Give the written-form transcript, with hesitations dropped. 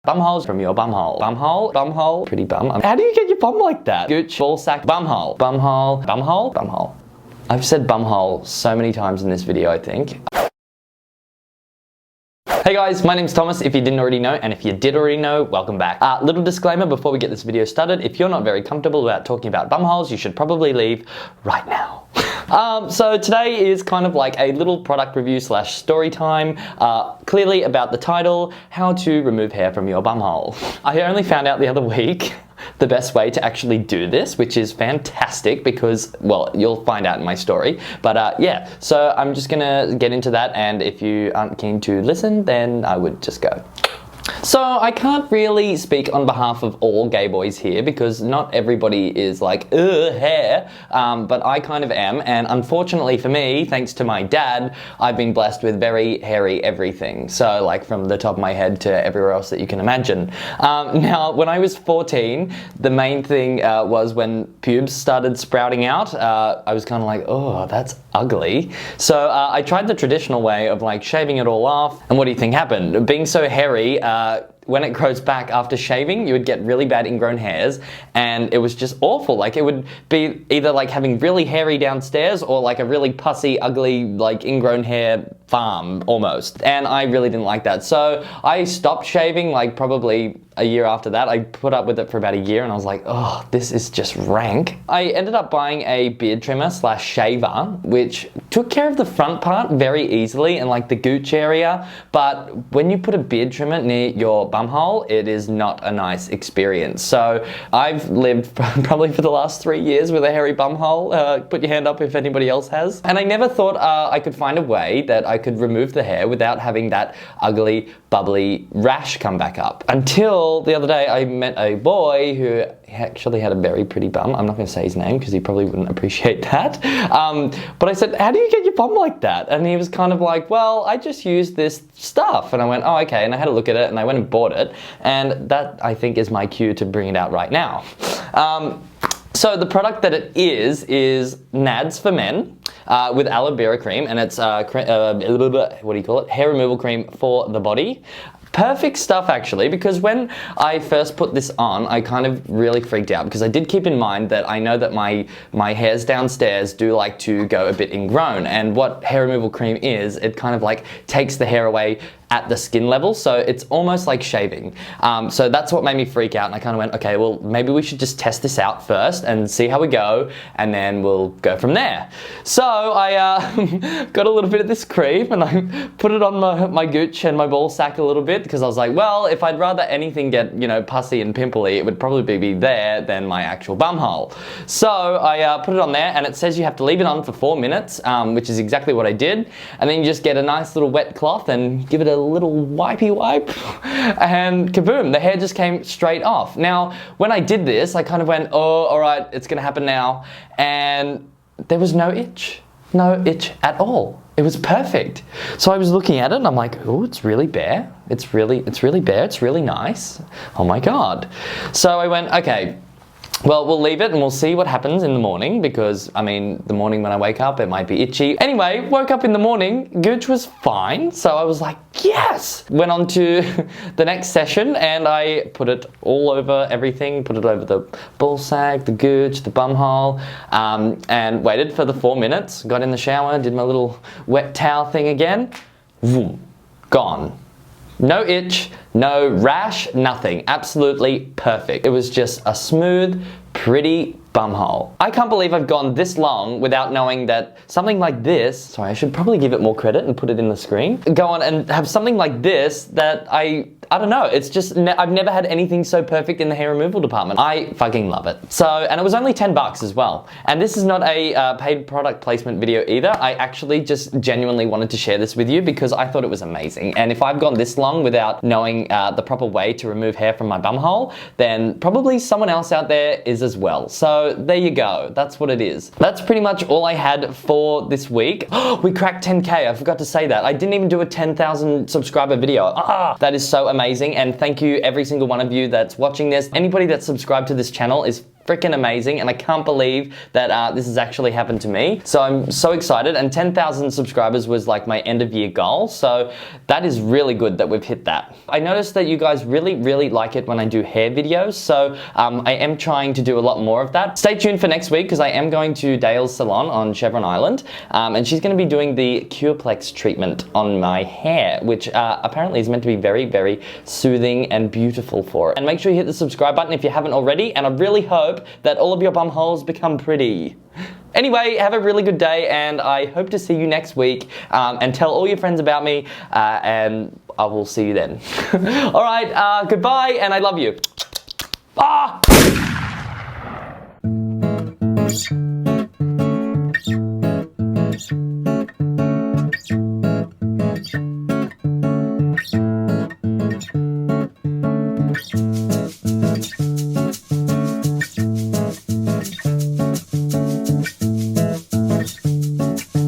Bumholes from your bumhole. Bumhole, bumhole, pretty bum. How do you get your bum like that? Gooch, ballsack, bumhole, bumhole, bumhole, bumhole. I've said bumhole so many times in this video, I think. Hey guys, my name's Thomas, if you didn't already know, and if you did already know, welcome back. Little disclaimer before we get this video started, if you're not very comfortable about talking about bumholes, you should probably leave right now. So today is kind of like a little product review slash story time, clearly about the title, how to remove hair from your bumhole. I only found out the other week the best way to actually do this, which is fantastic because, well, you'll find out in my story. But yeah, so I'm just gonna get into that, and if you aren't keen to listen, then I would just go. So I can't really speak on behalf of all gay boys here because not everybody is like, ugh, hair, but I kind of am, and unfortunately for me, thanks to my dad, I've been blessed with very hairy everything. So like from the top of my head to everywhere else that you can imagine. Now, when I was 14, the main thing was when pubes started sprouting out, I was kind of like, oh, that's ugly. So I tried the traditional way of like shaving it all off, and what do you think happened? Being so hairy, when it grows back after shaving, you would get really bad ingrown hairs, and it was just awful. Like it would be either like having really hairy downstairs or like a really pussy, ugly, like ingrown hair farm almost. And I really didn't like that. So I stopped shaving like probably a year after that. I put up with it for about a year and I was like, oh, this is just rank. I ended up buying a beard trimmer slash shaver, which took care of the front part very easily and like the gooch area. But when you put a beard trimmer near your bumhole, it is not a nice experience. So I've lived probably for the last 3 years with a hairy bumhole. Put your hand up if anybody else has. And I never thought I could find a way that I could remove the hair without having that ugly, bubbly rash come back up. Until the other day I met a boy who actually had a very pretty bum. I'm not going to say his name because he probably wouldn't appreciate that. But I said, how do you get your bum like that? And he was kind of like, well, I just use this stuff. And I went, oh, okay. And I had a look at it and I went and bought it. And that, I think, is my cue to bring it out right now. So the product that it is Nads for Men with aloe vera cream, and it's what do you call it? Hair removal cream for the body. Perfect stuff actually, because when I first put this on, I kind of really freaked out because I did keep in mind that I know that my hairs downstairs do like to go a bit ingrown, and what hair removal cream is, it kind of like takes the hair away at the skin level, so it's almost like shaving. So that's what made me freak out, and I kind of went, okay, well, maybe we should just test this out first and see how we go, and then we'll go from there. So I got a little bit of this cream, and I put it on my gooch and my ball sack a little bit, because I was like, well, if I'd rather anything get, you know, pussy and pimply, it would probably be there than my actual bum hole. So I put it on there, and it says you have to leave it on for 4 minutes, which is exactly what I did, and then you just get a nice little wet cloth and give it a little wipey wipe, and kaboom, the hair just came straight off. Now, when I did this, I kind of went, oh, all right, it's gonna happen now, and there was no itch at all. It was perfect. So I was looking at it and I'm like, oh, it's really bare. It's really bare. It's really nice. Oh my God. So I went, okay, well, we'll leave it and we'll see what happens in the morning, because, I mean, the morning when I wake up, it might be itchy. Anyway, woke up in the morning, gooch was fine, so I was like, yes! Went on to the next session and I put it all over everything, put it over the ball sack, the gooch, the bum hole, and waited for the 4 minutes, got in the shower, did my little wet towel thing again, vroom, gone. No itch, no rash, nothing. Absolutely perfect. It was just a smooth, pretty bumhole. I can't believe I've gone this long without knowing that something like this, sorry, I should probably give it more credit and put it in the screen, go on and have something like this that I don't know, it's just, I've never had anything so perfect in the hair removal department. I fucking love it. So, and it was only 10 bucks as well. And this is not a paid product placement video either. I actually just genuinely wanted to share this with you because I thought it was amazing. And if I've gone this long without knowing the proper way to remove hair from my bumhole, then probably someone else out there is as well. So there you go, that's what it is. That's pretty much all I had for this week. We cracked 10K, I forgot to say that. I didn't even do a 10,000 subscriber video. That is so amazing, and thank you every single one of you that's watching this. Anybody that's subscribed to this channel is freaking amazing, and I can't believe that this has actually happened to me. So I'm so excited, and 10,000 subscribers was like my end of year goal, so that is really good that we've hit that. I noticed that you guys really like it when I do hair videos, so I am trying to do a lot more of that. Stay tuned for next week, because I am going to Dale's salon on Chevron Island, and she's going to be doing the Cureplex treatment on my hair, which apparently is meant to be very soothing and beautiful for it. And make sure you hit the subscribe button if you haven't already, and I really hope that all of your bum holes become pretty. Anyway, have a really good day, and I hope to see you next week, and tell all your friends about me, and I will see you then. Alright, goodbye, and I love you. Ah!